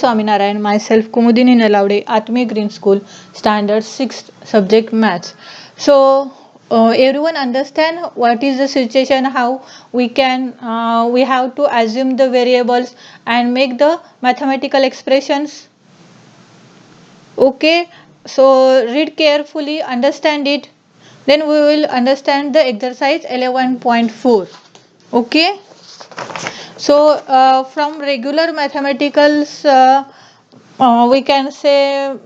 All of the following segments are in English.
Swaminarayan, myself Kumudini Nalaude, Atmi Green School, Standard 6th, subject Maths. So, everyone understand what is the situation, how we have to assume the variables and make the mathematical expressions. Okay, so read carefully, understand it, then we will understand the exercise 11.4. Okay, so from regular mathematicals we can say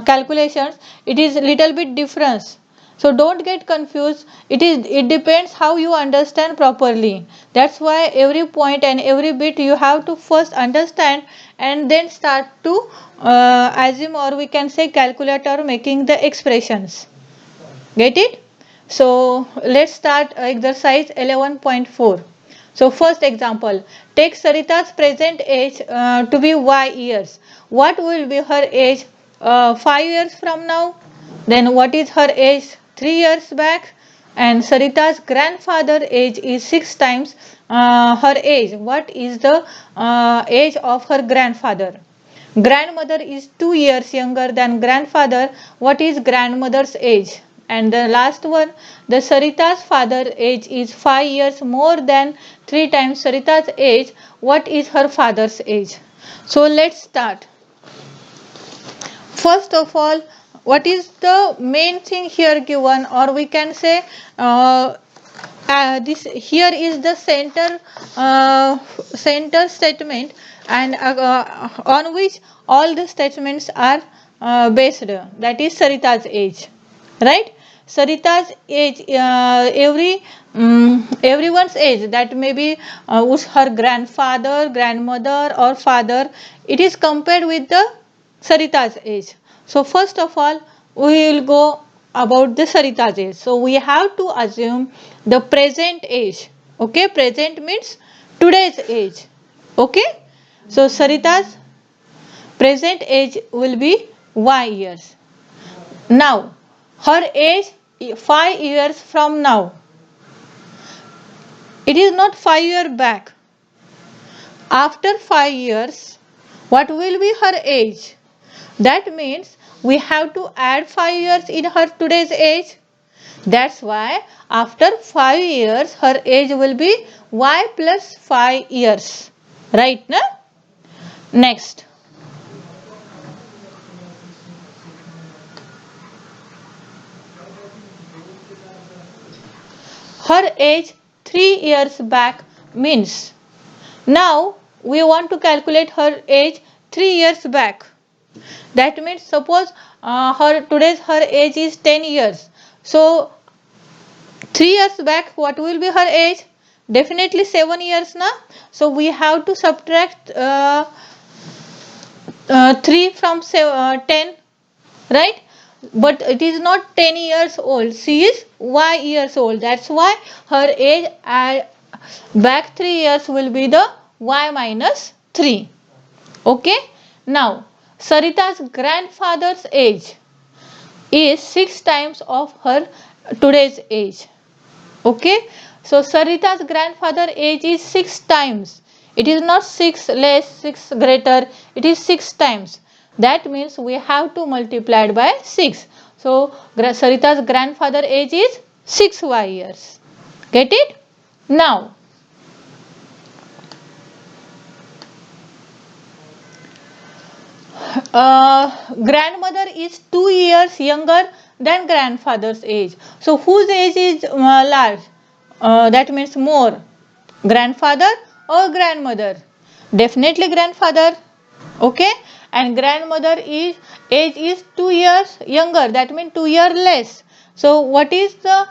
calculations, it is little bit difference, so don't get confused. It depends how you understand properly. That's why every point and every bit you have to first understand and then start to assume, or we can say calculate or making the expressions. Get it? So let's start exercise 11.4. So first example, take Sarita's present age to be y years. What will be her age 5 years from now? Then what is her age 3 years back? And Sarita's grandfather age is 6 times her age. What is the age of her grandfather? Grandmother is 2 years younger than grandfather. What is grandmother's age? And the last one, the Sarita's father age is 5 years more than 3 times Sarita's age. What is her father's age? So let's start. First of all, what is the main thing here given, or we can say this here is the center statement, and on which all the statements are based, that is Sarita's age, right? Sarita's age, everyone's age, that may be was her grandfather, grandmother or father, it is compared with the Sarita's age. So first of all we will go about the Sarita's age. So we have to assume the present age. Okay, present means today's age. Okay, so Sarita's present age will be y years. Now her age 5 years from now. It is not 5 years back. After 5 years, what will be her age? That means we have to add 5 years in her today's age. That's why after 5 years her age will be y plus 5 years. Right? Na? Next. Her age 3 years back means, now we want to calculate her age 3 years back. That means suppose her age is 10 years. So 3 years back what will be her age? Definitely 7 years na. So we have to subtract 3 from 10, right? But it is not 10 years old, she is y years old. That's why her age back 3 years will be the y minus 3. Okay, now Sarita's grandfather's age is 6 times of her today's age. Okay, so Sarita's grandfather age is 6 times. It is not 6 less, 6 greater, it is 6 times. That means we have to multiply by 6. So Sarita's grandfather age is 6y years. Get it? Now grandmother is 2 years younger than grandfather's age. So whose age is large? That means more. Grandfather or grandmother? Definitely grandfather. Okay, and grandmother age is 2 years younger. That means 2 years less. So what is the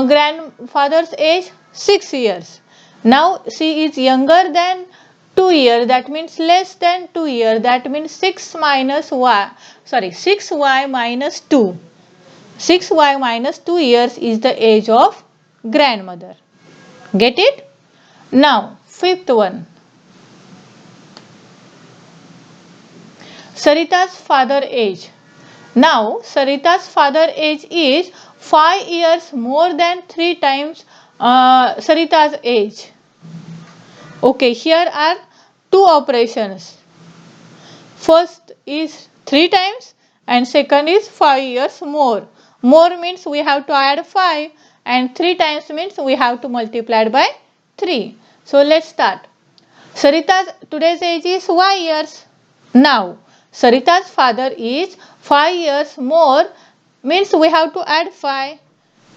grandfather's age? 6 years. Now she is younger than 2 years, that means less than 2 years, that means 6 minus y, 6y minus 2. 6y minus 2 years is the age of grandmother. Get it? Now fifth one, Sarita's father age. Now Sarita's father age is 5 years more than 3 times Sarita's age. Okay, here are two operations. First is 3 times and second is 5 years more. More means we have to add 5 and 3 times means we have to multiply by 3. So let's start. Sarita's today's age is Y years. Now Sarita's father is 5 years more means we have to add 5.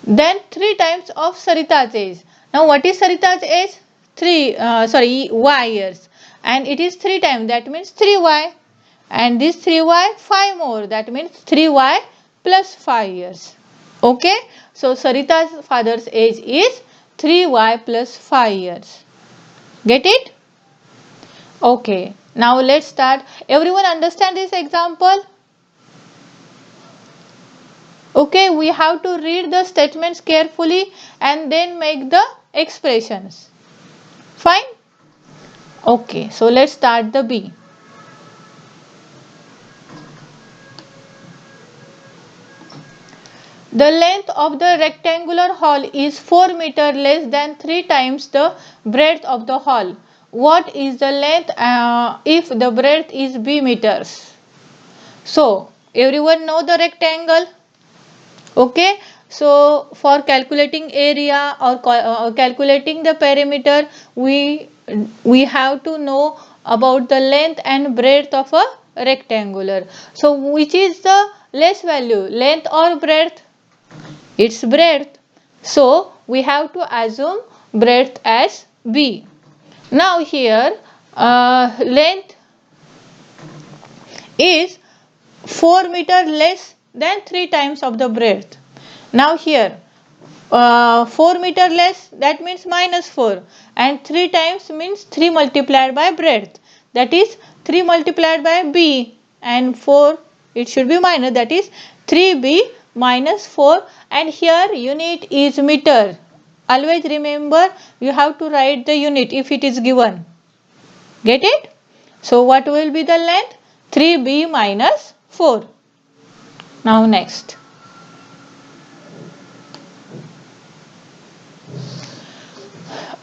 Then 3 times of Sarita's age. Now what is Sarita's age? Y years. And it is 3 times, that means 3y. And this 3y, 5 more, that means 3y plus 5 years. Okay. So Sarita's father's age is 3y plus 5 years. Get it? Okay. Now let's start. Everyone understand this example? Okay, we have to read the statements carefully and then make the expressions. Fine? Okay, so let's start the B. The length of the rectangular hall is 4 meters less than 3 times the breadth of the hall. What is the length if the breadth is B meters? So, everyone know the rectangle? Okay, so for calculating area or calculating the perimeter, we have to know about the length and breadth of a rectangular. So which is the less value, length or breadth? It's breadth. So we have to assume breadth as B. Now here length is 4 meter less than 3 times of the breadth. Now here 4 meter less, that means minus 4, and 3 times means 3 multiplied by breadth, that is 3 multiplied by B, and 4 it should be minus, that is 3B minus 4, and here unit is meter. Always remember you have to write the unit if it is given. Get it? So what will be the length? 3B minus 4. Now next.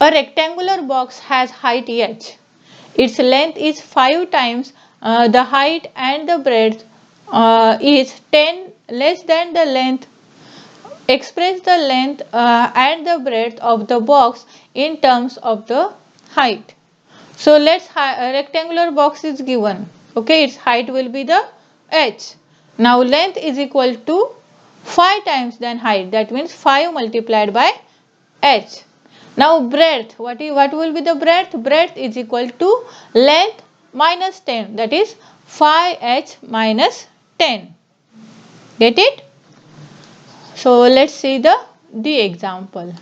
A rectangular box has height h. Its length is 5 times the height and the breadth is 10 less than the length. Express the length and the breadth of the box in terms of the height. So let's a rectangular box is given. Okay, its height will be the h. Now length is equal to 5 times than height, that means 5 multiplied by h. Now breadth, what will be the breadth? Breadth is equal to length minus 10, that is 5h minus 10. Get it? So let's see the example.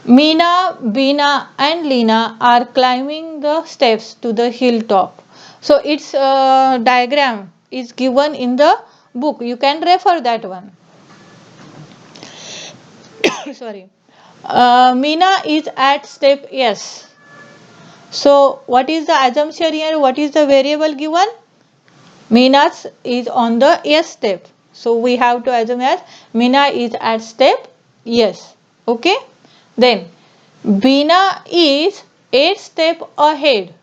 Meena, Beena and Leena are climbing the steps to the hilltop. So its diagram is given in the book. You can refer that one. Sorry. Meena is at step S. So what is the assumption here? What is the variable given? Meena is on the S step. So we have to assume as Meena is at step S. Okay. Then Beena is 8 steps ahead.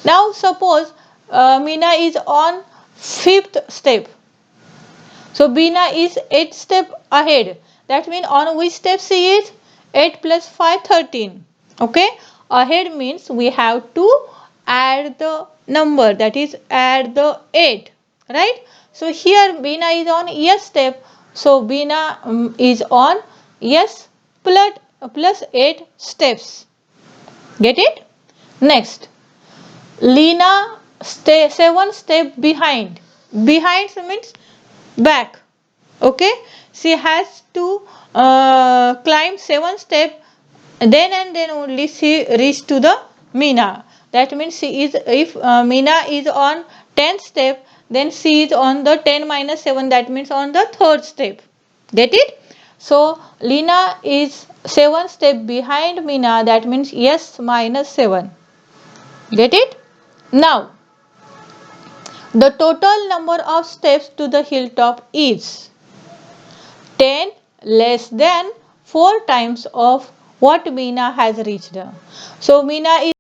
Now suppose Meena is on 5th step. So Beena is 8 steps ahead. That means on which step she is? 8 plus 5, 13. Okay. Ahead means we have to add the number, that is add the 8. Right. So here Beena is on S step. So Beena is on S plus 8 steps. Get it? Next. Leena 7 steps behind. Behind means back. Okay. She has to climb 7 steps, then only she reach to the Meena. That means she is, if Meena is on 10th step, then she is on the 10 minus 7, that means on the 3rd step. Get it? So Leena is 7 steps behind Meena, that means S minus 7. Get it? Now the total number of steps to the hilltop is 10 less than 4 times of what Meena has reached. So Meena is